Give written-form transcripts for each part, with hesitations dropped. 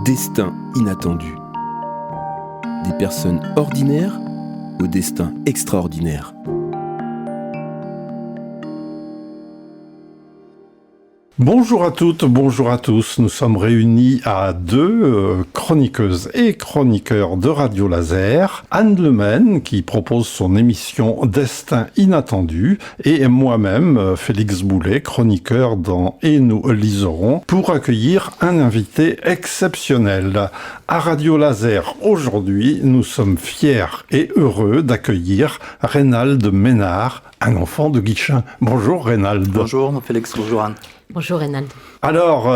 Destin inattendu. Des personnes ordinaires au destin extraordinaire. Bonjour à toutes, bonjour à tous. Nous sommes réunis à deux chroniqueuses et chroniqueurs de Radio Laser. Anne Lemaine, qui propose son émission Destin inattendu, et moi-même, Félix Boulet, chroniqueur dans Et nous liserons, pour accueillir un invité exceptionnel. À Radio Laser, aujourd'hui, nous sommes fiers et heureux d'accueillir Reynald Ménard, un enfant de Guichen. Bonjour Reynald. Bonjour Félix, bonjour Anne. Bonjour Reynald. Alors,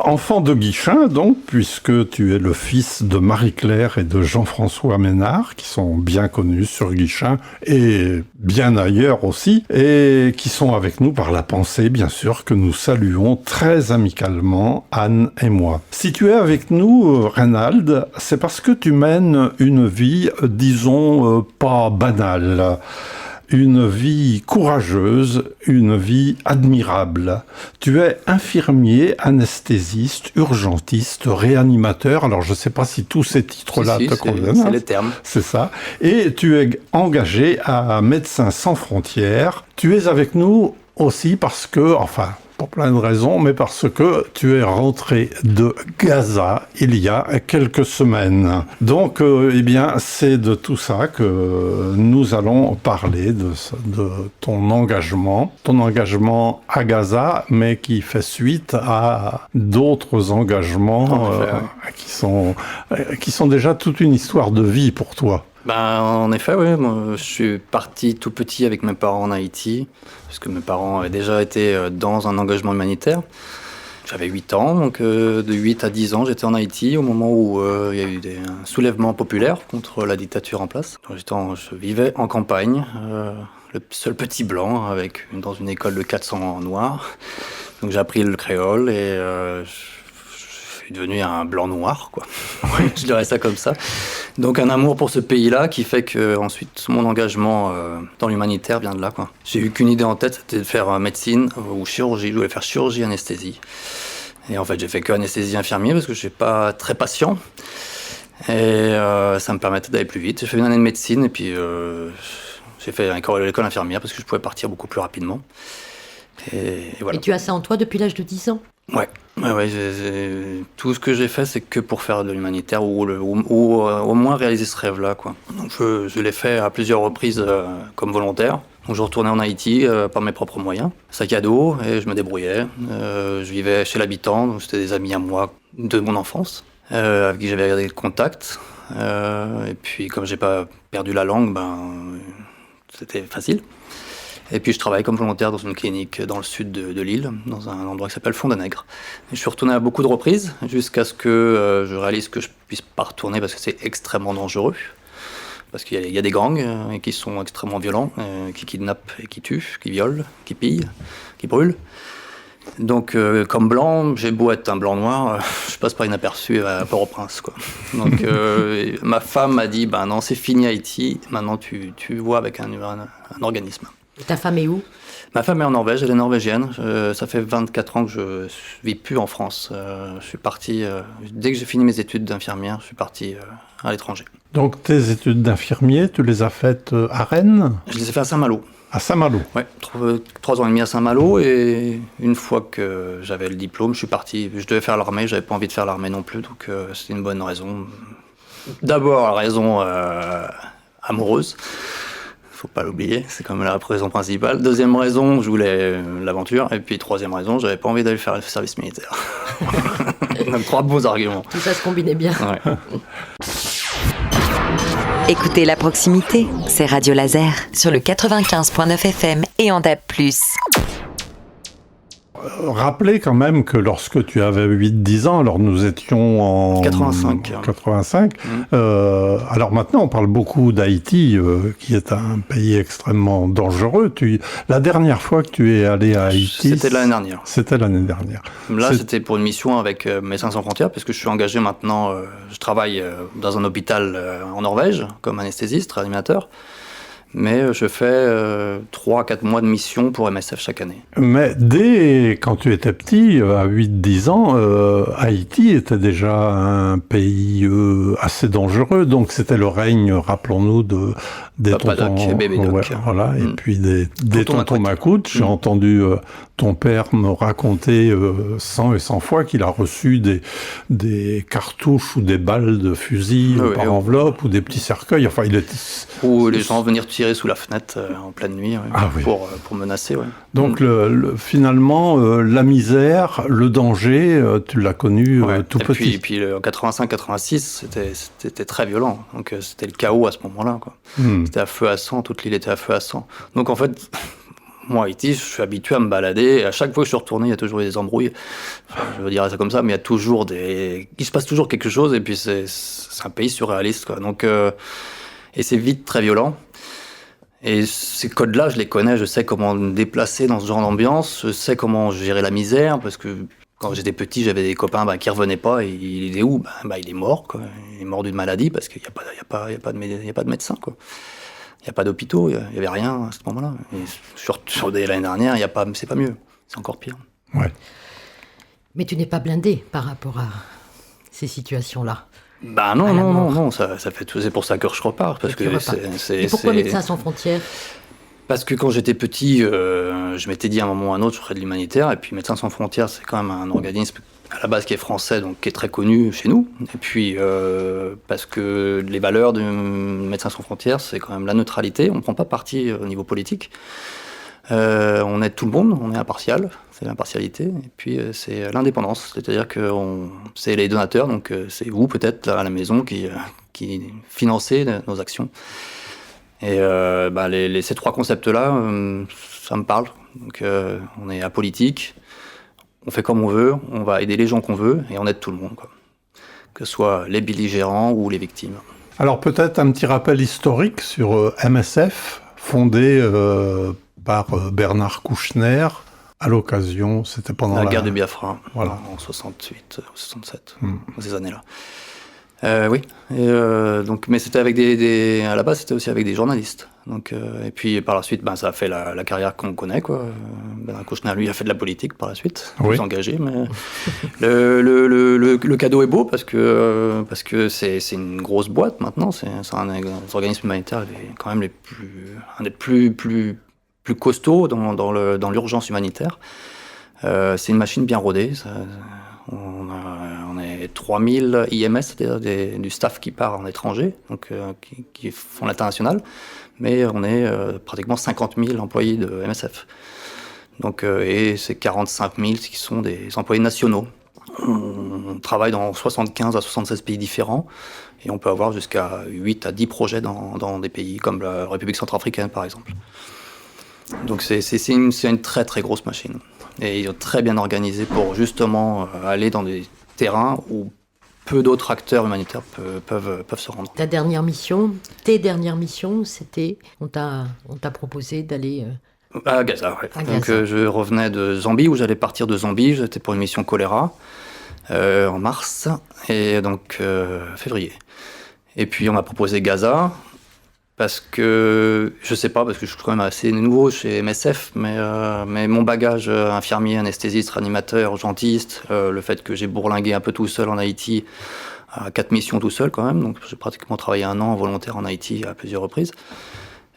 enfant de Guichen, donc, puisque tu es le fils de Marie-Claire et de Jean-François Ménard, qui sont bien connus sur Guichen et bien ailleurs aussi, et qui sont avec nous par la pensée, bien sûr, que nous saluons très amicalement, Anne et moi. Si tu es avec nous, Reynald, c'est parce que tu mènes une vie, disons, pas banale. Une vie courageuse, une vie admirable. Tu es infirmier, anesthésiste, urgentiste, réanimateur. Alors, je ne sais pas si tous ces titres-là te conviennent. C'est les termes. C'est ça. Et tu es engagé à Médecins sans frontières. Tu es avec nous aussi parce que, enfin, pour plein de raisons, mais parce que tu es rentré de Gaza il y a quelques semaines. Donc, eh bien, c'est de tout ça que nous allons parler, de ton engagement à Gaza, mais qui fait suite à d'autres engagements qui sont déjà toute une histoire de vie pour toi. En effet, oui. Moi, je suis parti tout petit avec mes parents en Haïti, parce que mes parents avaient déjà été dans un engagement humanitaire. J'avais 8 ans, donc de 8 à 10 ans, j'étais en Haïti au moment où il y a eu un soulèvement populaire contre la dictature en place. Donc, je vivais en campagne, le seul petit blanc, dans une école de 400 noirs. Donc j'ai appris le créole et je suis devenu un blanc noir, quoi. Je dirais ça comme ça. Donc un amour pour ce pays-là qui fait que ensuite mon engagement dans l'humanitaire vient de là, quoi. J'ai eu qu'une idée en tête, c'était de faire médecine ou chirurgie. Je voulais faire chirurgie anesthésie. Et en fait j'ai fait que anesthésie infirmier parce que je suis pas très patient. Et ça me permettait d'aller plus vite. J'ai fait une année de médecine et puis j'ai fait l'école infirmière parce que je pouvais partir beaucoup plus rapidement. Et voilà. Et tu as ça en toi depuis l'âge de 10 ans ? Ouais. Tout ce que j'ai fait, c'est que pour faire de l'humanitaire ou au moins réaliser ce rêve-là, quoi. Donc je l'ai fait à plusieurs reprises comme volontaire. Donc je retournais en Haïti par mes propres moyens, sac à dos, et je me débrouillais. Je vivais chez l'habitant, donc c'était des amis à moi de mon enfance, avec qui j'avais gardé le contact. Et puis comme j'ai pas perdu la langue, c'était facile. Et puis je travaille comme volontaire dans une clinique dans le sud de l'île, dans un endroit qui s'appelle Fond-des-Nègres. Je suis retourné à beaucoup de reprises, jusqu'à ce que je réalise que je puisse pas retourner parce que c'est extrêmement dangereux. Parce qu'il y a des gangs qui sont extrêmement violents, qui kidnappent et qui tuent, qui violent, qui pillent, qui brûlent. Donc comme blanc, j'ai beau être un blanc noir, je passe pas inaperçu à Port-au-Prince, quoi. Donc ma femme m'a dit, non, c'est fini Haïti, maintenant tu vois avec un organisme. Et ta femme est où ? Ma femme est en Norvège, elle est norvégienne. Ça fait 24 ans que je vis plus en France. Je suis parti, dès que j'ai fini mes études d'infirmière, je suis parti à l'étranger. Donc tes études d'infirmier, tu les as faites à Rennes ? Je les ai fait à Saint-Malo. À Saint-Malo ? Ouais, 3 ans et demi à Saint-Malo, et une fois que j'avais le diplôme, je suis parti. Je devais faire l'armée, j'avais pas envie de faire l'armée non plus, donc c'était une bonne raison. D'abord, la raison amoureuse. Faut pas l'oublier, c'est quand même la raison principale. Deuxième raison, je voulais l'aventure. Et puis troisième raison, j'avais pas envie d'aller faire le service militaire. Donc 3 bons arguments. Tout ça se combinait bien. Ouais. Écoutez La Proximité, c'est Radio Laser sur le 95.9 FM et en DAB+. Rappelez quand même que lorsque tu avais 8-10 ans, alors nous étions en 85. Alors maintenant, on parle beaucoup d'Haïti, qui est un pays extrêmement dangereux. La dernière fois que tu es allé à Haïti... C'était l'année dernière. C'était l'année dernière. Là, c'était pour une mission avec Médecins sans frontières, parce que je suis engagé maintenant, je travaille dans un hôpital en Norvège, comme anesthésiste, réanimateur. Mais je fais 3 à 4 mois de mission pour MSF chaque année. Mais dès quand tu étais petit, à 8-10 ans, Haïti était déjà un pays assez dangereux. Donc c'était le règne, rappelons-nous, des Papa tontons... Doc et Bébé Doc. Voilà, et puis des tontons Macoutes. J'ai Mm. entendu ton père me raconter 100 et 100 fois qu'il a reçu des cartouches ou des balles de fusil Oui, par oui. enveloppe ou des petits cercueils. Enfin, il était... Ou les gens venir tirer sous la fenêtre en pleine nuit pour menacer. Ouais. Donc finalement, la misère, le danger, tu l'as connu tout petit. Et puis en 85-86, c'était très violent. Donc c'était le chaos à ce moment-là, quoi. C'était à feu à sang, toute l'île était à feu à sang. Donc en fait, moi, Haïti, je suis habitué à me balader. Et à chaque fois que je suis retourné, il y a toujours des embrouilles. Enfin, je veux dire ça comme ça, mais il y a toujours il se passe toujours quelque chose. Et puis c'est un pays surréaliste, quoi. Donc, et c'est vite très violent. Et ces codes-là, je les connais. Je sais comment me déplacer dans ce genre d'ambiance. Je sais comment gérer la misère, parce que quand j'étais petit, j'avais des copains qui revenaient pas. Et il est où? Il est mort, quoi. Il est mort d'une maladie parce qu'il n'y a pas de médecin, quoi. Il n'y a pas d'hôpitaux, il n'y avait rien à ce moment-là. Et sur l'année dernière, c'est pas mieux. C'est encore pire. Ouais. Mais tu n'es pas blindé par rapport à ces situations-là. Non, ça fait tout. C'est pour ça que je repars. Parce que Et pourquoi Médecins sans frontières? Parce que quand j'étais petit, je m'étais dit à un moment ou à un autre, je ferais de l'humanitaire. Et puis Médecins sans frontières, c'est quand même un organisme à la base qui est français, donc qui est très connu chez nous. Et puis parce que les valeurs de Médecins sans frontières, c'est quand même la neutralité. On ne prend pas parti au niveau politique. On aide tout le monde, on est impartial, c'est l'impartialité. Et puis c'est l'indépendance, c'est-à-dire que c'est les donateurs, donc c'est vous peut-être à la maison qui financez nos actions. Et ces 3 concepts-là, ça me parle. Donc on est apolitique, on fait comme on veut, on va aider les gens qu'on veut et on aide tout le monde, quoi. Que ce soit les belligérants ou les victimes. Alors peut-être un petit rappel historique sur MSF, fondé par Bernard Kouchner, à l'occasion, c'était pendant la guerre de Biafra, voilà. En 68, 67, ces années-là. Oui, donc, mais c'était avec à la base, c'était aussi avec des journalistes. Donc, et puis par la suite, ça a fait la carrière qu'on connaît, quoi. Bernard Kouchner, lui, a fait de la politique par la suite, plus engagé. Mais le cadeau est beau parce que c'est une grosse boîte maintenant. C'est un organisme humanitaire, quand même un des plus costauds dans l'urgence humanitaire. C'est une machine bien rodée. On est 3000 IMS, c'est-à-dire du staff qui part en étranger, donc qui font l'international, mais on est pratiquement 50 000 employés de MSF. Donc, et c'est 45 000 qui sont des employés nationaux. On travaille dans 75 à 76 pays différents, et on peut avoir jusqu'à 8 à 10 projets dans des pays comme la République centrafricaine, par exemple. Donc c'est une très très grosse machine. Et ils sont très bien organisés pour justement aller dans des terrains où peu d'autres acteurs humanitaires peuvent se rendre. Tes dernières missions, c'était, on t'a proposé d'aller à Gaza, ouais. À Donc Gaza. je revenais de Zambie, où j'allais partir de Zambie, j'étais pour une mission choléra en mars, et donc février. Et puis on m'a proposé Gaza, parce que, je sais pas, parce que je suis quand même assez nouveau chez MSF, mais mon bagage infirmier, anesthésiste, réanimateur, urgentiste, le fait que j'ai bourlingué un peu tout seul en Haïti, à 4 missions tout seul quand même, donc j'ai pratiquement travaillé 1 an volontaire en Haïti à plusieurs reprises.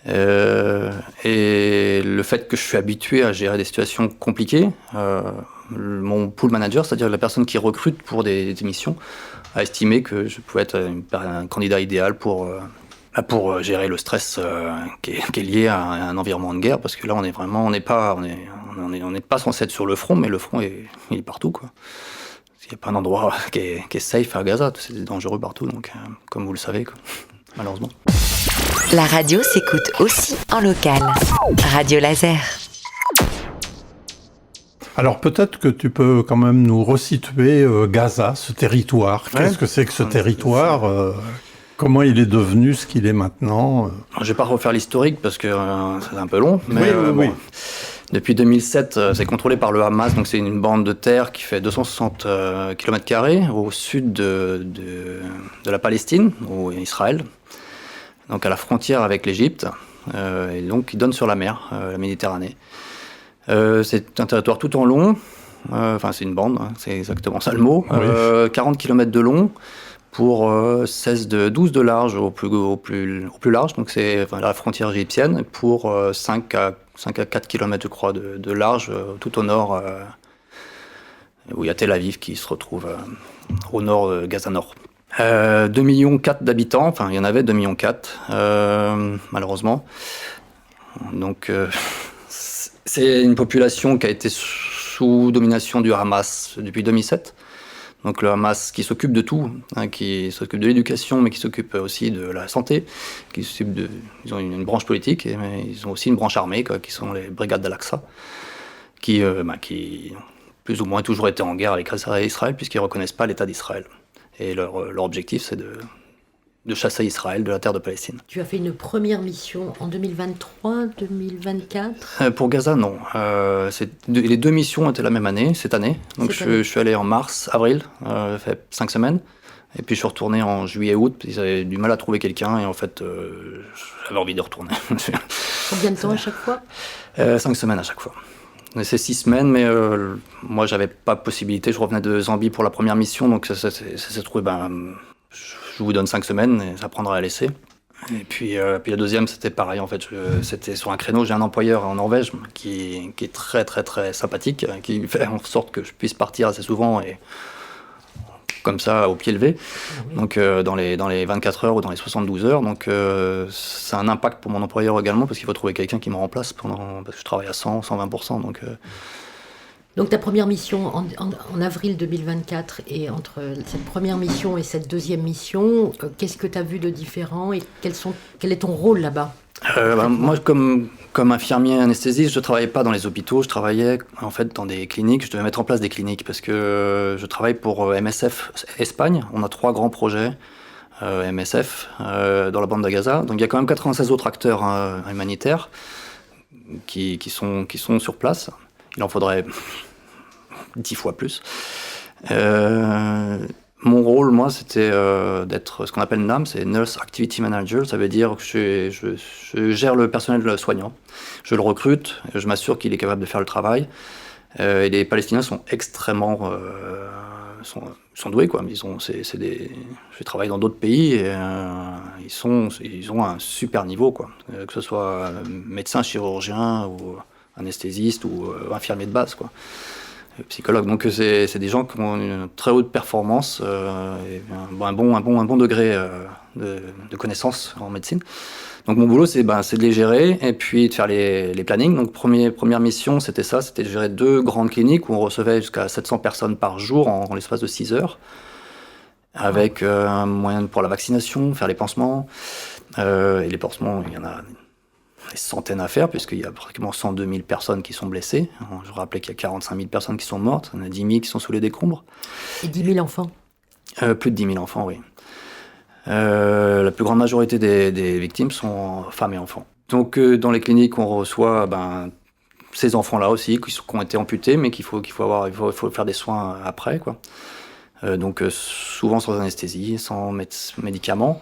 Et le fait que je suis habitué à gérer des situations compliquées, mon pool manager, c'est-à-dire la personne qui recrute pour des missions, a estimé que je pouvais être un candidat idéal pour gérer le stress qui est lié à un environnement de guerre, parce que là on n'est pas censé être sur le front, mais le front il est partout, quoi. Il n'y a pas un endroit qui est safe à Gaza, c'est dangereux partout, donc comme vous le savez, quoi, malheureusement. La radio s'écoute aussi en local. Radio Laser. Alors peut-être que tu peux quand même nous resituer Gaza, ce territoire. Ouais. Qu'est-ce que c'est que ce territoire comment il est devenu ce qu'il est maintenant Je ne vais pas refaire l'historique parce que c'est un peu long, mais oui. Depuis 2007, c'est contrôlé par le Hamas, donc c'est une bande de terre qui fait 260 km² au sud de la Palestine, ou Israël, donc à la frontière avec l'Égypte. et donc qui donne sur la mer, la Méditerranée. C'est un territoire tout en long, c'est une bande, hein, c'est exactement ça le mot, Oui. 40 km de long pour 12 de large au plus large, donc c'est la frontière égyptienne, pour 5 à 4 km je crois de large tout au nord, où il y a Tel Aviv qui se retrouve au nord de Gaza Nord. 2,4 millions d'habitants, enfin il y en avait 2,4 millions malheureusement. Donc c'est une population qui a été sous domination du Hamas depuis 2007. Donc le Hamas qui s'occupe de tout, hein, qui s'occupe de l'éducation, mais qui s'occupe aussi de la santé. Ils ont une branche politique, mais ils ont aussi une branche armée, quoi, qui sont les brigades d'Al-Aqsa, qui plus ou moins toujours été en guerre avec Israël, puisqu'ils ne reconnaissent pas l'État d'Israël. Et leur objectif, c'est de chasser Israël de la terre de Palestine. Tu as fait une première mission en 2023, 2024 ? Pour Gaza, non. Les 2 missions étaient la même année, cette année. Donc je suis allé en mars, avril, ça fait 5 semaines. Et puis je suis retourné en juillet, août. Ils avaient du mal à trouver quelqu'un et en fait, j'avais envie de retourner. Combien de temps à chaque fois ? 5 semaines à chaque fois. C'est 6 semaines, mais moi, j'avais pas possibilité. Je revenais de Zambie pour la première mission, donc ça s'est trouvé, je vous donne 5 semaines, et ça prendra à laisser. Et puis la deuxième, c'était pareil, en fait. C'était sur un créneau, j'ai un employeur en Norvège qui est très, très, très sympathique, qui fait en sorte que je puisse partir assez souvent, et comme ça, au pied levé. Oui. Donc dans les 24 heures ou dans les 72 heures. Donc c'est un impact pour mon employeur également, parce qu'il faut trouver quelqu'un qui me remplace parce que je travaille à 100-120%. Donc ta première mission en avril 2024, et entre cette première mission et cette deuxième mission, qu'est-ce que tu as vu de différent et quel est ton rôle là-bas ? Moi, comme infirmier anesthésiste, je ne travaillais pas dans les hôpitaux, je travaillais en fait dans des cliniques. Je devais mettre en place des cliniques parce que je travaille pour MSF Espagne. On a 3 grands projets MSF dans la bande de Gaza. Donc il y a quand même 96 autres acteurs humanitaires qui sont sur place. Il en faudrait 10 fois plus. Mon rôle, moi, c'était d'être ce qu'on appelle NAM, c'est Nurse Activity Manager. Ça veut dire que je gère le personnel soignant. Je le recrute, je m'assure qu'il est capable de faire le travail. Et les Palestiniens sont extrêmement sont doués, quoi. Je travaille dans d'autres pays et ils ont un super niveau, quoi. Que ce soit médecin, chirurgien ou anesthésiste ou infirmier de base, quoi. Psychologue. Donc c'est des gens qui ont une très haute performance et un bon degré de connaissance en médecine. Donc mon boulot, c'est de les gérer et puis de faire les plannings. Donc première mission, c'était de gérer 2 grandes cliniques où on recevait jusqu'à 700 personnes par jour en l'espace de 6 heures, avec un moyen pour la vaccination, faire les pansements. Et les pansements, il y en a des centaines à faire, puisqu'il y a pratiquement 102 000 personnes qui sont blessées. Je rappelais qu'il y a 45 000 personnes qui sont mortes, il y en a 10 000 qui sont sous les décombres. Et 10 000 enfants ? Plus de 10 000 enfants, oui. La plus grande majorité des victimes sont femmes et enfants. Donc dans les cliniques, on reçoit ces enfants-là aussi, qui ont été amputés, mais il faut faire des soins après, quoi. Donc souvent sans anesthésie, sans médicaments.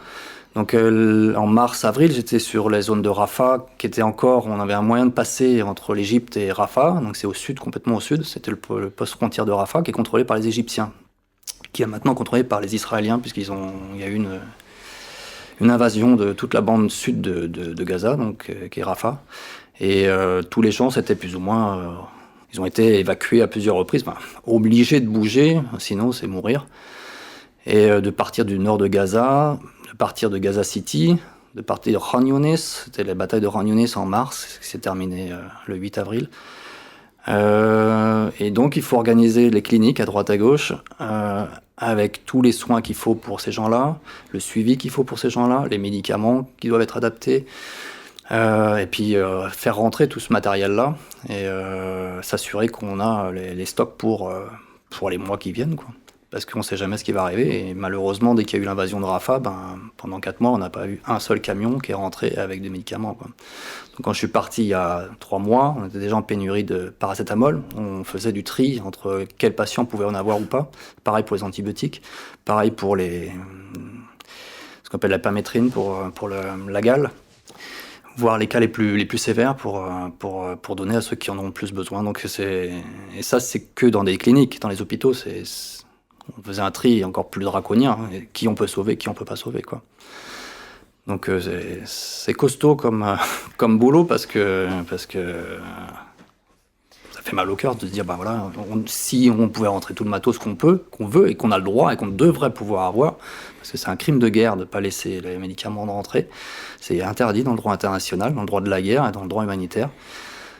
Donc en mars-avril, j'étais sur les zones de Rafah, on avait un moyen de passer entre l'Égypte et Rafah, donc c'est au sud, complètement au sud, c'était le poste frontière de Rafah qui est contrôlé par les Égyptiens, qui est maintenant contrôlé par les Israéliens, puisqu'il y a eu une invasion de toute la bande sud de Gaza, donc qui est Rafah, et tous les gens, c'était plus ou moins, ils ont été évacués à plusieurs reprises, obligés de bouger, sinon c'est mourir, et de partir du nord de Gaza, de partir de Gaza City, de partir de Khan Younes, c'était la bataille de Khan Younes en mars, qui s'est terminée le 8 avril. Et donc il faut organiser les cliniques à droite à gauche, avec tous les soins qu'il faut pour ces gens-là, le suivi qu'il faut pour ces gens-là, les médicaments qui doivent être adaptés, et puis faire rentrer tout ce matériel-là, et s'assurer qu'on a les stocks pour les mois qui viennent, quoi. Parce qu'on ne sait jamais ce qui va arriver. Et malheureusement, dès qu'il y a eu l'invasion de Rafah, pendant 4 mois, on n'a pas eu un seul camion qui est rentré avec des médicaments, quoi. Donc quand je suis parti il y a 3 mois, on était déjà en pénurie de paracétamol. On faisait du tri entre quels patients pouvaient en avoir ou pas. Pareil pour les antibiotiques. Pareil pour ce qu'on appelle la permétrine, pour la gale. voir les cas les plus sévères pour donner à ceux qui en ont le plus besoin. Donc et ça, c'est que dans des cliniques. Dans les hôpitaux, on faisait un tri encore plus draconien. Qui on peut sauver, qui on peut pas sauver, quoi. Donc c'est costaud comme boulot parce que ça fait mal au cœur de se dire si on pouvait rentrer tout le matos qu'on veut et qu'on a le droit et qu'on devrait pouvoir avoir, parce que c'est un crime de guerre de ne pas laisser les médicaments rentrer. C'est interdit dans le droit international, dans le droit de la guerre et dans le droit humanitaire.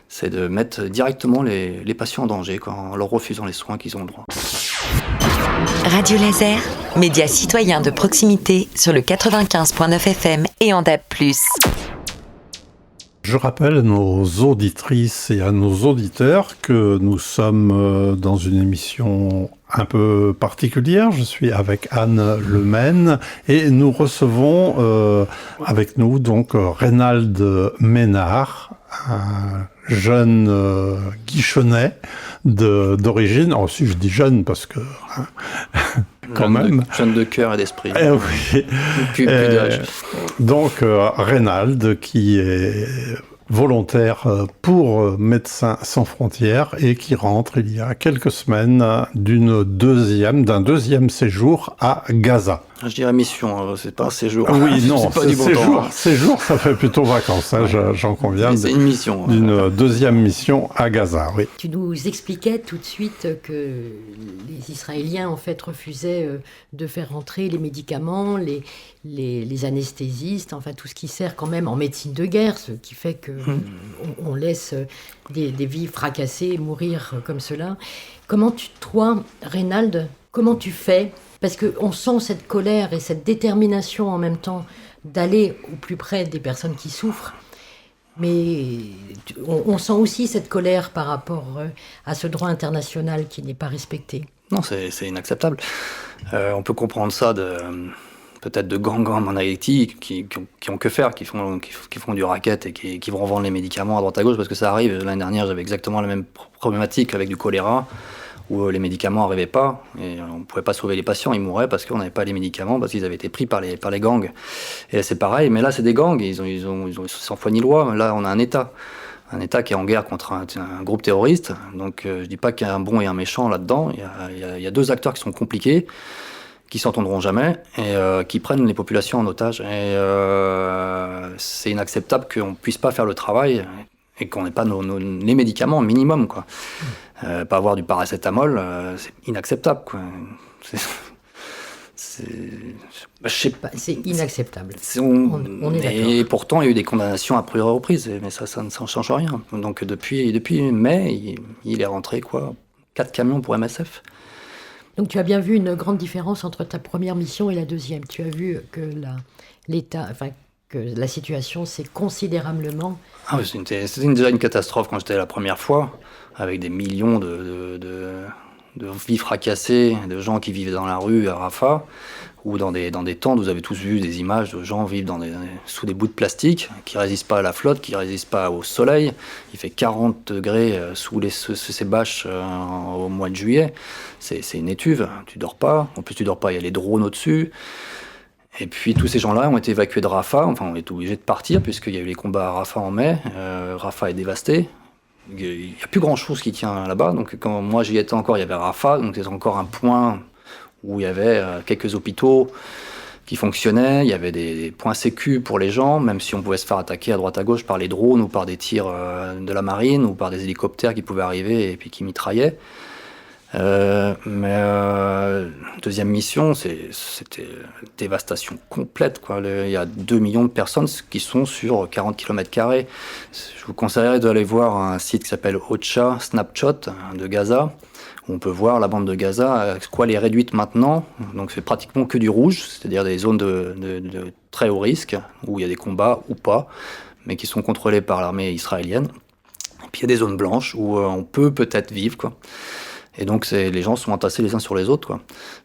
C'est de mettre directement les patients en danger en leur refusant les soins qu'ils ont le droit. Radio Laser, média citoyen de proximité sur le 95.9 FM et en DAB+. Je rappelle à nos auditrices et à nos auditeurs que nous sommes dans une émission un peu particulière. Je suis avec Anne Lemaine et nous recevons avec nous donc Reynald Ménard, un jeune guichonnais d'origine. Oh, si je dis jeune parce que quand même. Jeune de cœur et d'esprit. Oui. Plus d'âge. Donc Reynald qui est volontaire pour Médecins sans frontières et qui rentre il y a quelques semaines d'un deuxième séjour à Gaza. Je dirais mission, c'est pas un séjour. Oui, non, c'est pas du bon temps. Séjour, ça fait plutôt vacances, hein, j'en conviens. C'est une mission. D'une deuxième mission à Gaza, oui. Tu nous expliquais tout de suite que les Israéliens, en fait, refusaient de faire entrer les médicaments, les anesthésistes, enfin tout ce qui sert quand même en médecine de guerre, ce qui fait que on laisse des vies fracassées mourir comme cela. Toi, Reynald, comment tu fais ? Parce qu'on sent cette colère et cette détermination en même temps d'aller au plus près des personnes qui souffrent. Mais on sent aussi cette colère par rapport à ce droit international qui n'est pas respecté. Non, c'est inacceptable. On peut comprendre ça peut-être de gangs en Haïti qui ont que faire, qui font du racket et qui vont vendre les médicaments à droite à gauche, parce que ça arrive. L'année dernière, j'avais exactement la même problématique avec du choléra, où les médicaments n'arrivaient pas, et on ne pouvait pas sauver les patients, ils mouraient parce qu'on n'avait pas les médicaments, parce qu'ils avaient été pris par les gangs. Et là, c'est pareil, mais là c'est des gangs, ils ont sans foi ni loi. Là on a un État qui est en guerre contre un groupe terroriste, donc je dis pas qu'il y a un bon et un méchant là-dedans, il y a deux acteurs qui sont compliqués, qui s'entendront jamais, et qui prennent les populations en otage. Et c'est inacceptable qu'on ne puisse pas faire le travail, et qu'on n'ait pas les médicaments minimum, quoi. Pas avoir du paracétamol, c'est inacceptable, quoi. C'est inacceptable. On est d'accord. Et pourtant, il y a eu des condamnations à plusieurs reprises, mais ça ne change rien. Donc depuis mai, il est rentré 4 camions pour MSF. Donc tu as bien vu une grande différence entre ta première mission et la deuxième. Tu as vu que que la situation s'est considérablement... Ah oui, c'était déjà une catastrophe quand j'étais la première fois, avec des millions de vies fracassées, de gens qui vivaient dans la rue à Rafah, ou dans des tentes. Vous avez tous vu des images de gens vivre sous des bouts de plastique, qui ne résistent pas à la flotte, qui ne résistent pas au soleil. Il fait 40 degrés sous ces bâches au mois de juillet. C'est une étuve, tu dors pas. En plus, tu dors pas, il y a les drones au-dessus. Et puis tous ces gens-là ont été évacués de Rafah, enfin on est obligés de partir puisqu'il y a eu les combats à Rafah en mai. Rafah est dévasté, il n'y a plus grand-chose qui tient là-bas. Donc quand moi j'y étais encore, il y avait Rafah, donc c'était encore un point où il y avait quelques hôpitaux qui fonctionnaient, il y avait des points sécu pour les gens, même si on pouvait se faire attaquer à droite à gauche par les drones ou par des tirs de la marine ou par des hélicoptères qui pouvaient arriver et puis qui mitraillaient. Deuxième mission, c'était dévastation complète, quoi. Il y a 2 millions de personnes qui sont sur 40 km². Je vous conseillerais d'aller voir un site qui s'appelle Ocha Snapshot de Gaza, où on peut voir la bande de Gaza, quoi elle est réduite maintenant. Donc c'est pratiquement que du rouge, c'est-à-dire des zones de très haut risque, où il y a des combats ou pas, mais qui sont contrôlées par l'armée israélienne. Et puis il y a des zones blanches où on peut-être vivre, quoi. Et donc les gens sont entassés les uns sur les autres, quoi.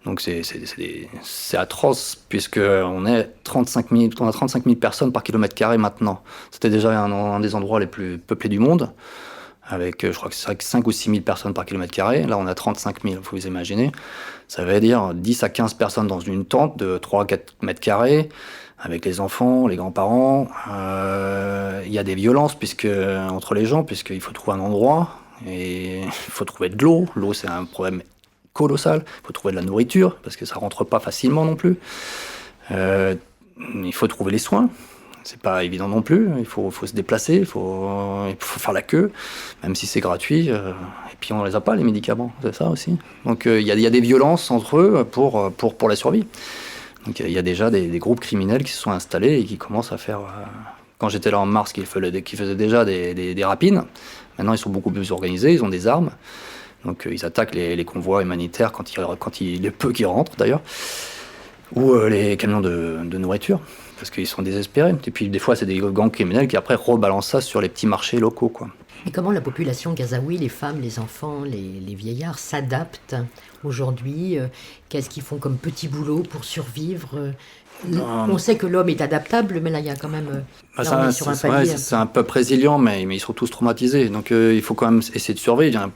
Donc c'est atroce, puisqu'on a 35 000 personnes par kilomètre carré maintenant. C'était déjà un des endroits les plus peuplés du monde. avec, je crois que c'est 5 ou 6 000 personnes par kilomètre carré. Là, on a 35 000, il faut vous imaginer. Ça veut dire 10 à 15 personnes dans une tente de 3 à 4 mètres carrés, avec les enfants, les grands-parents. Il y a des violences entre les gens, puisqu'il faut trouver un endroit, et il faut trouver de l'eau. L'eau, c'est un problème colossal. Il faut trouver de la nourriture, parce que ça rentre pas facilement non plus. Il faut trouver les soins. C'est pas évident non plus, il faut se déplacer, il faut faire la queue, même si c'est gratuit. Et puis on les a pas, les médicaments, c'est ça aussi. Donc il y a des violences entre eux pour la survie. Donc il y a déjà des groupes criminels qui se sont installés et qui commencent à faire... Quand j'étais là en mars, qui faisaient déjà des rapines, maintenant ils sont beaucoup plus organisés, ils ont des armes. Donc ils attaquent les convois humanitaires quand il est peu qui rentrent d'ailleurs, ou les camions de nourriture. Parce qu'ils sont désespérés. Et puis des fois, c'est des gangs criminels qui après rebalancent ça sur les petits marchés locaux, quoi. Et comment la population gazaoui, les femmes, les enfants, les vieillards s'adaptent aujourd'hui? Qu'est-ce qu'ils font comme petit boulot pour survivre? On sait que l'homme est adaptable, mais là, il y a quand même... là, on est sur un palier. C'est un peuple résilient, mais ils sont tous traumatisés. Donc il faut quand même essayer de survivre.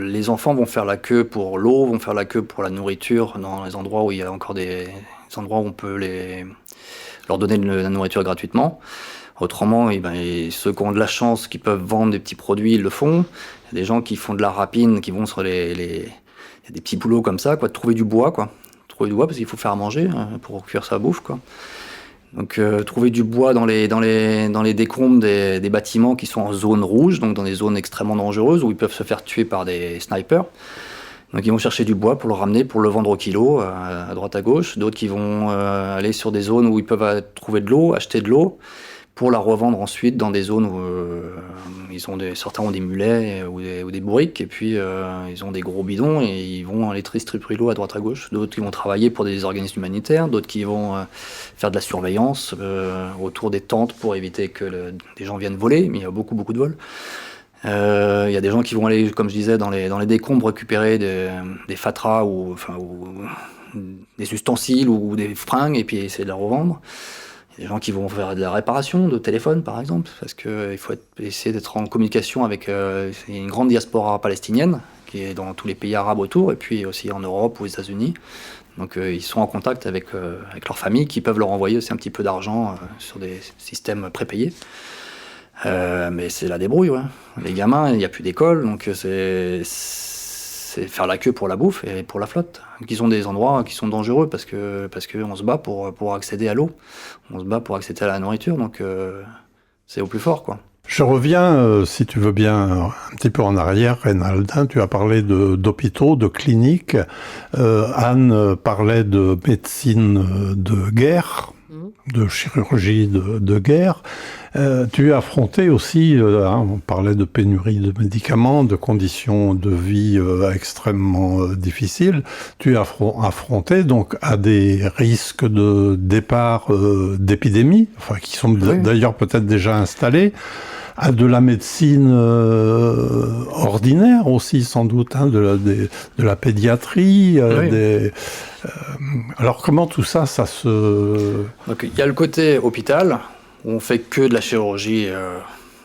Les enfants vont faire la queue pour l'eau, vont faire la queue pour la nourriture, dans les endroits où il y a encore des endroits où on peut leur donner de la nourriture gratuitement. Autrement, ceux qui ont de la chance, qui peuvent vendre des petits produits, ils le font. Il y a des gens qui font de la rapine, qui vont sur il y a des petits boulots comme ça, quoi, de trouver du bois, quoi. Trouver du bois parce qu'il faut faire à manger pour cuire sa bouffe, quoi. Donc trouver du bois dans les décombres des bâtiments qui sont en zone rouge, donc dans des zones extrêmement dangereuses où ils peuvent se faire tuer par des snipers. Donc ils vont chercher du bois pour le ramener, pour le vendre au kilo, à droite à gauche. D'autres qui vont aller sur des zones où ils peuvent trouver de l'eau, acheter de l'eau, pour la revendre ensuite dans des zones où certains ont des mulets ou des bourriques, et puis ils ont des gros bidons et ils vont aller distribuer l'eau à droite à gauche. D'autres qui vont travailler pour des organismes humanitaires, d'autres qui vont faire de la surveillance autour des tentes pour éviter que des gens viennent voler, mais il y a beaucoup de vols. Il y a des gens qui vont aller, comme je disais, dans les décombres récupérer des fatras ou des ustensiles ou des fringues et puis essayer de la revendre. Il y a des gens qui vont faire de la réparation de téléphones, par exemple, parce qu'il faut essayer d'être en communication avec une grande diaspora palestinienne qui est dans tous les pays arabes autour et puis aussi en Europe ou aux États-Unis. Donc ils sont en contact avec leurs familles qui peuvent leur envoyer aussi un petit peu d'argent sur des systèmes prépayés. Mais c'est la débrouille, ouais. Les gamins, il n'y a plus d'école, donc c'est faire la queue pour la bouffe et pour la flotte. Donc, ils ont des endroits qui sont dangereux parce que on se bat pour accéder à l'eau, on se bat pour accéder à la nourriture, donc c'est au plus fort, quoi. Je reviens, si tu veux bien, un petit peu en arrière, Reynaldin. Tu as parlé d'hôpitaux, de cliniques. Anne parlait de médecine de guerre, de chirurgie de guerre. Tu as affronté aussi, on parlait de pénurie de médicaments, de conditions de vie extrêmement difficiles. Tu as affronté donc à des risques de départ d'épidémies, enfin qui sont d'ailleurs peut-être déjà installés, à de la médecine ordinaire aussi sans doute, de la pédiatrie. Alors comment tout ça se... Donc il y a le côté hôpital, où on fait que de la chirurgie,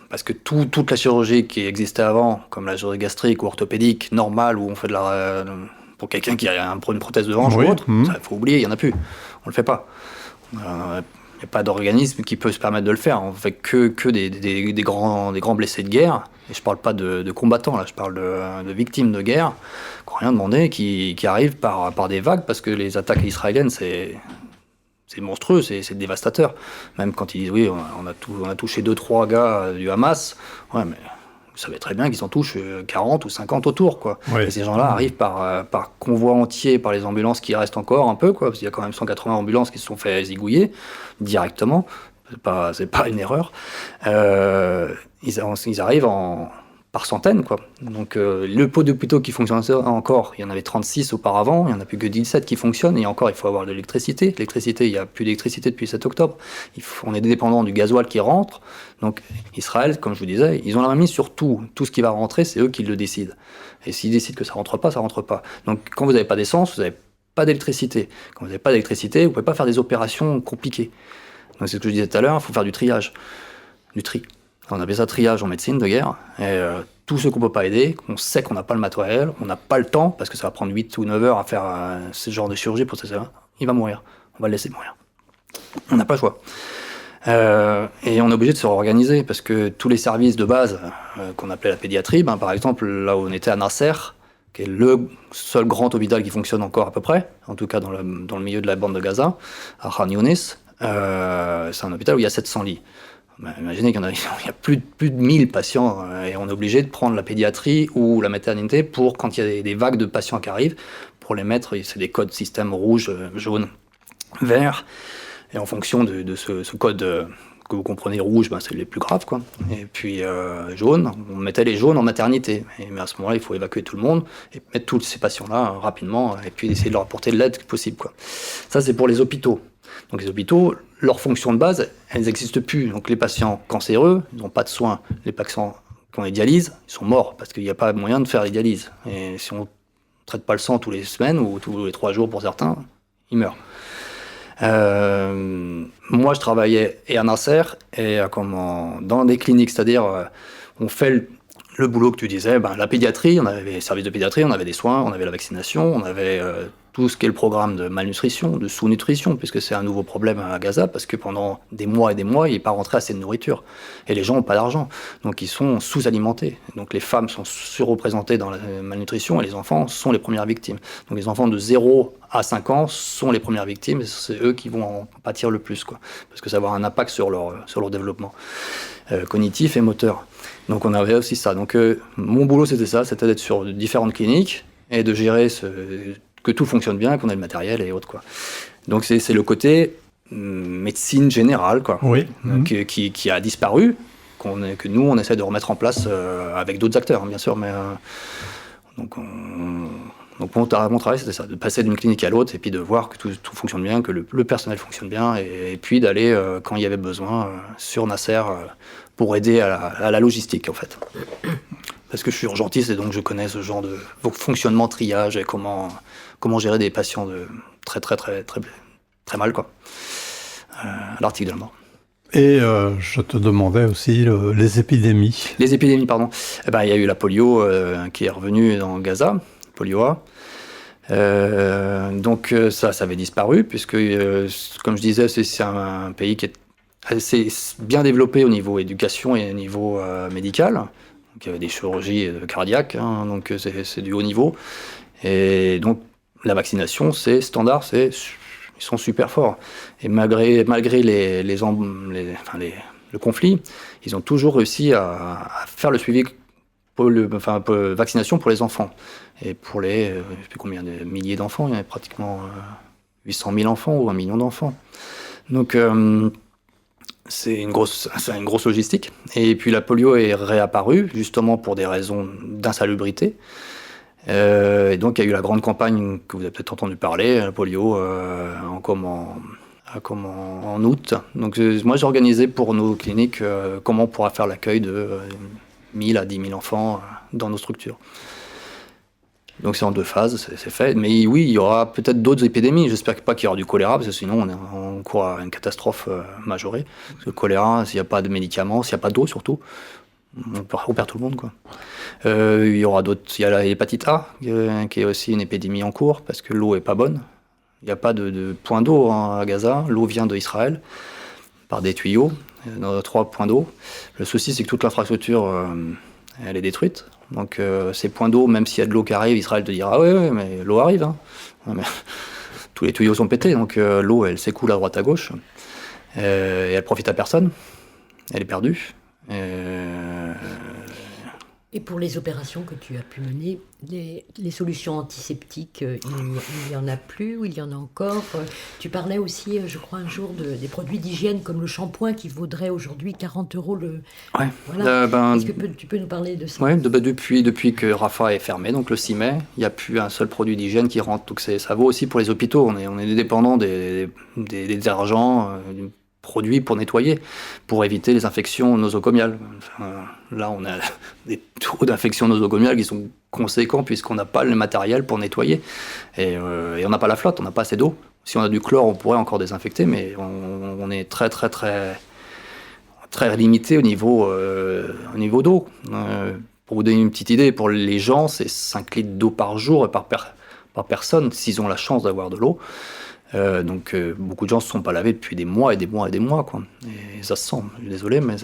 parce que toute la chirurgie qui existait avant, comme la chirurgie gastrique ou orthopédique, normale, où on fait pour quelqu'un qui a une prothèse de hanche ou autre, il faut oublier, il n'y en a plus. On le fait pas. Il n'y a pas d'organisme qui peut se permettre de le faire. On fait que des grands blessés de guerre. Et je parle pas de combattants, là, je parle de victimes de guerre qui n'ont rien demandé, qui arrivent par des vagues, parce que les attaques israéliennes, c'est monstrueux, c'est dévastateur. Même quand ils disent oui, on a touché 2-3 gars du Hamas, ouais, mais vous savez très bien qu'ils en touchent 40 ou 50 autour, quoi. Oui. Et ces gens-là arrivent par convoi entier, par les ambulances qui restent encore un peu, quoi, parce qu'il y a quand même 180 ambulances qui se sont fait zigouiller directement. C'est pas une erreur. Ils arrivent par centaines, quoi. Donc le pot d'hôpitaux qui fonctionne encore, il y en avait 36 auparavant, il n'y en a plus que 17 qui fonctionnent, et encore il faut avoir de l'électricité. L'électricité, il n'y a plus d'électricité depuis 7 octobre. On est dépendant du gasoil qui rentre. Donc Israël, comme je vous disais, ils ont la main mise sur tout. Tout ce qui va rentrer, c'est eux qui le décident. Et s'ils décident que ça rentre pas, ça rentre pas. Donc quand vous n'avez pas d'essence, vous n'avez pas d'électricité. Quand vous n'avez pas d'électricité, vous ne pouvez pas faire des opérations compliquées. Donc c'est ce que je disais tout à l'heure, il faut faire du triage, du tri. On appelle ça triage en médecine de guerre. Et tous ceux qu'on ne peut pas aider, on sait qu'on n'a pas le matériel, on n'a pas le temps, parce que ça va prendre 8 ou 9 heures à faire ce genre de chirurgie pour ça, il va mourir. On va le laisser mourir. On n'a pas le choix. Et on est obligé de se réorganiser, parce que tous les services de base qu'on appelait la pédiatrie, par exemple, là où on était à Nasser, qui est le seul grand hôpital qui fonctionne encore à peu près, en tout cas dans le milieu de la bande de Gaza, à Khan Younis, c'est un hôpital où il y a 700 lits. Imaginez qu'il y a plus de 1000 patients et on est obligé de prendre la pédiatrie ou la maternité pour, quand il y a des vagues de patients qui arrivent, pour les mettre, c'est des codes système rouge, jaune, vert. Et en fonction de ce code que vous comprenez, rouge, c'est les plus graves, quoi. Et puis jaune, on mettait les jaunes en maternité. Mais à ce moment-là, il faut évacuer tout le monde et mettre tous ces patients-là rapidement et puis essayer de leur apporter de l'aide possible, quoi. Ça, c'est pour les hôpitaux. Donc les hôpitaux, leur fonction de base, elles n'existent plus. Donc les patients cancéreux, ils n'ont pas de soins. Les patients qui ont des dialyses, ils sont morts parce qu'il n'y a pas moyen de faire les dialyses. Et si on ne traite pas le sang tous les semaines ou tous les 3 jours pour certains, ils meurent. Moi, je travaillais et à Nasser et dans des cliniques, c'est-à-dire on fait le boulot que tu disais, la pédiatrie, on avait les services de pédiatrie, on avait des soins, on avait la vaccination, on avait tout ce qui est le programme de malnutrition, de sous-nutrition, puisque c'est un nouveau problème à Gaza, parce que pendant des mois et des mois, il n'est pas rentré assez de nourriture. Et les gens n'ont pas d'argent, donc ils sont sous-alimentés. Donc les femmes sont surreprésentées dans la malnutrition et les enfants sont les premières victimes. Donc les enfants de 0 à 5 ans sont les premières victimes, et c'est eux qui vont en pâtir le plus, quoi, parce que ça va avoir un impact sur leur développement cognitif et moteur. Donc on avait aussi ça. Donc mon boulot c'était ça, c'était d'être sur différentes cliniques et de gérer que tout fonctionne bien, qu'on ait le matériel et autres, quoi. Donc c'est le côté médecine générale, quoi, oui. Qui a disparu, que nous on essaie de remettre en place avec d'autres acteurs, bien sûr, mais donc mon travail c'était ça, de passer d'une clinique à l'autre et puis de voir que tout fonctionne bien, que le personnel fonctionne bien et puis d'aller quand il y avait besoin sur Nasser pour aider à la logistique, en fait. Parce que je suis urgentiste et donc je connais ce genre de fonctionnement, triage et comment gérer des patients de très très très très très mal, quoi, à l'article de la mort. Et je te demandais aussi les épidémies. Les épidémies, pardon. Il y a eu la polio qui est revenue dans Gaza, polio A. Donc ça avait disparu puisque, comme je disais, c'est un pays qui est assez bien développé au niveau éducation et au niveau médical. Donc, il y avait des chirurgies cardiaques, donc c'est du haut niveau. Et donc la vaccination, c'est standard, ils sont super forts. Et malgré le conflit, ils ont toujours réussi à faire le suivi vaccination pour les enfants. Et pour je ne sais plus combien de milliers d'enfants, il y avait pratiquement 800 000 enfants ou 1 million d'enfants. Donc c'est une grosse logistique. Et puis la polio est réapparue, justement pour des raisons d'insalubrité. Et donc il y a eu la grande campagne que vous avez peut-être entendu parler, la polio, en août. Donc moi j'ai organisé pour nos cliniques comment on pourra faire l'accueil de 1000 à 10 000 enfants dans nos structures. Donc c'est en 2 phases, c'est fait. Mais oui, il y aura peut-être d'autres épidémies. J'espère pas qu'il y aura du choléra, parce que sinon on court à une catastrophe majorée. Parce que le choléra, s'il n'y a pas de médicaments, s'il n'y a pas d'eau surtout, on perd tout le monde, quoi. Il y aura d'autres. Il y a l'hépatite A, qui est aussi une épidémie en cours, parce que l'eau est pas bonne. Il n'y a pas de point d'eau à Gaza. L'eau vient d'Israël par des tuyaux, dans 3 points d'eau. Le souci, c'est que toute l'infrastructure, elle est détruite. Donc ces points d'eau, même s'il y a de l'eau qui arrive, Israël te dira « Ah ouais, mais l'eau arrive, hein. » Ouais, mais tous les tuyaux sont pétés, donc l'eau, elle s'écoule à droite à gauche. Et elle profite à personne. Elle est perdue. Et pour les opérations que tu as pu mener, les solutions antiseptiques, il n'y en a plus ou il y en a encore? Tu parlais aussi, je crois, un jour des produits d'hygiène comme le shampoing qui vaudrait aujourd'hui 40 € le... Ouais. Voilà. Est-ce que tu peux nous parler de ça? Oui, depuis que Rafah est fermé, donc le 6 mai, il n'y a plus un seul produit d'hygiène qui rentre. Donc ça vaut aussi pour les hôpitaux. On est dépendant des détergents, produits pour nettoyer, pour éviter les infections nosocomiales. Là, on a des taux d'infections nosocomiales qui sont conséquents puisqu'on n'a pas le matériel pour nettoyer. Et on n'a pas la flotte, on n'a pas assez d'eau. Si on a du chlore, on pourrait encore désinfecter, mais on est très très limité au niveau d'eau. Pour vous donner une petite idée, pour les gens, c'est 5 litres d'eau par jour et par personne, s'ils ont la chance d'avoir de l'eau. Donc beaucoup de gens ne se sont pas lavés depuis des mois et des mois et des mois, quoi. Et ça se sent, je suis désolé, mais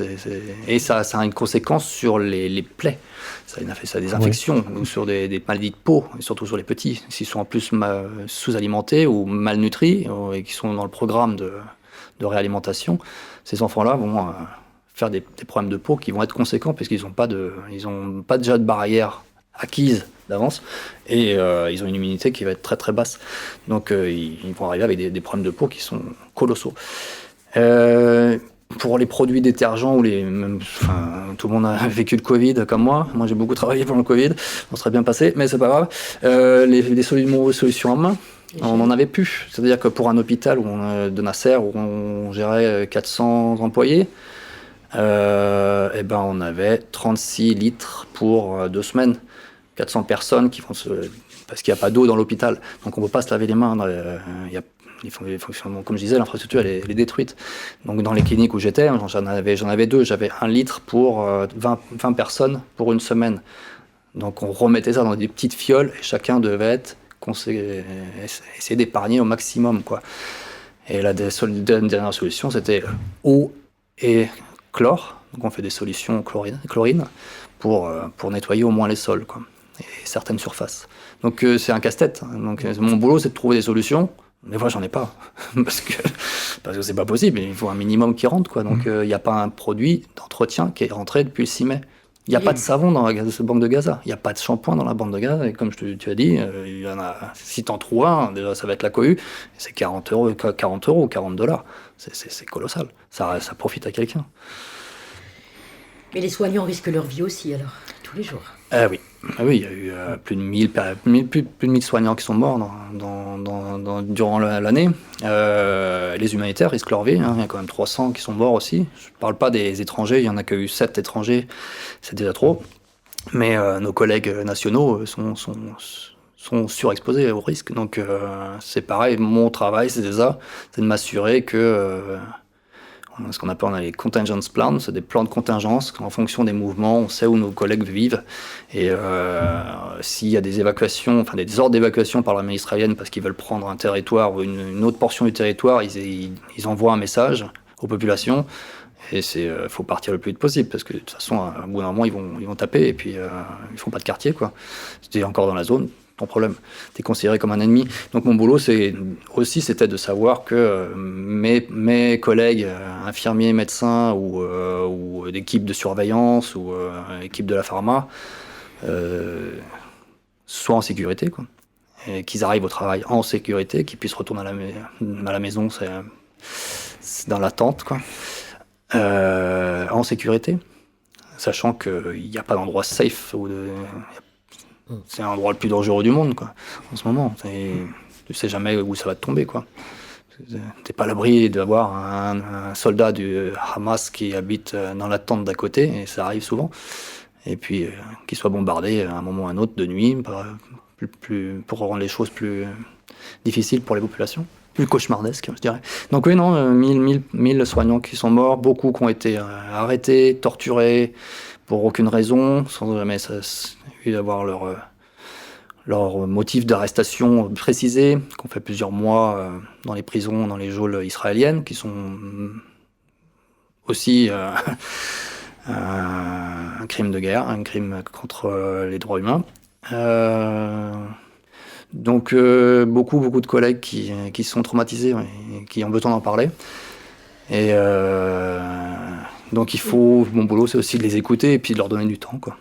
et ça a une conséquence sur les plaies. Ça a des infections, ou sur des maladies de peau, et surtout sur les petits. S'ils sont en plus sous-alimentés ou malnutris, et qui sont dans le programme de réalimentation, ces enfants-là vont faire des problèmes de peau qui vont être conséquents, parce qu'ils n'ont pas déjà de barrière acquise d'avance, et ils ont une immunité qui va être très très basse. Donc ils vont arriver avec des problèmes de peau qui sont colossaux. Pour les produits détergents, tout le monde a vécu le Covid comme moi. Moi j'ai beaucoup travaillé pendant le Covid, on serait bien passé, mais c'est pas grave. Les solutions en main, on n'en avait plus. C'est-à-dire que pour un hôpital de Nasser où on gérait 400 employés, on avait 36 litres pour 2 semaines. 400 personnes qui parce qu'il n'y a pas d'eau dans l'hôpital, donc on ne peut pas se laver les mains. Comme je disais, l'infrastructure elle est détruite. Donc dans les cliniques où j'étais, j'en avais 2, j'avais 1 litre pour 20 personnes pour une semaine. Donc on remettait ça dans des petites fioles et chacun devait essayer d'épargner au maximum, quoi. Et la dernière solution, c'était eau et chlore. Donc on fait des solutions chlorine pour nettoyer au moins les sols, quoi, et certaines surfaces. Donc c'est un casse-tête. Donc mon boulot, c'est de trouver des solutions, mais moi j'en ai pas parce que c'est pas possible. Il faut un minimum qui rentre, quoi. Donc il n'y a pas un produit d'entretien qui est rentré depuis le 6 mai. Il n'y a pas de savon dans la bande de Gaza. Il n'y a pas de shampoing dans la bande de Gaza. Et comme tu as dit, il y en a. Si t'en trouves un, déjà ça va être la cohue. C'est 40 €, $40. C'est colossal. Ça profite à quelqu'un. Mais les soignants risquent leur vie aussi, alors, tous les jours. Oui, il y a eu plus de 1000 soignants qui sont morts durant l'année. Les humanitaires risquent leur vie, hein. Il y a quand même 300 qui sont morts aussi. Je ne parle pas des étrangers, il y en a que eu 7 étrangers, c'est déjà trop. Mais nos collègues nationaux sont surexposés au risque. Donc c'est pareil, mon travail c'est de m'assurer que... ce qu'on appelle les contingence plans, c'est des plans de contingence. En fonction des mouvements, on sait où nos collègues vivent. Et s'il y a des évacuations, des ordres d'évacuation par l'armée israélienne parce qu'ils veulent prendre un territoire ou une autre portion du territoire, ils envoient un message aux populations. Et faut partir le plus vite possible parce que de toute façon, à bout d'un moment, ils vont taper et puis ils font pas de quartier, quoi. Si t'es encore dans la zone, ton problème, t'es considéré comme un ennemi. Donc mon boulot, c'était de savoir que mes collègues infirmiers, médecins ou d'équipe de surveillance ou équipe de la pharma soient en sécurité, quoi. Et qu'ils arrivent au travail en sécurité, qu'ils puissent retourner à la maison, c'est dans l'attente, quoi. En sécurité, sachant qu'il n'y a pas d'endroit safe c'est l'endroit le plus dangereux du monde, quoi, en ce moment. Tu sais jamais où ça va te tomber, quoi. T'es pas à l'abri d'avoir un soldat du Hamas qui habite dans la tente d'à côté, et ça arrive souvent. Et puis qu'il soit bombardé à un moment ou à un autre de nuit, pour rendre les choses plus difficiles pour les populations. Plus cauchemardesque, je dirais. Donc oui, non, 1000 soignants qui sont morts, beaucoup qui ont été arrêtés, torturés, pour aucune raison, sans jamais eu d'avoir leur motif d'arrestation précisé, qu'on fait plusieurs mois dans les prisons, dans les geôles israéliennes, qui sont aussi un crime de guerre, un crime contre les droits humains. Donc beaucoup de collègues qui sont traumatisés, ouais, et qui ont besoin d'en parler. Et donc mon boulot c'est aussi de les écouter et puis de leur donner du temps, quoi.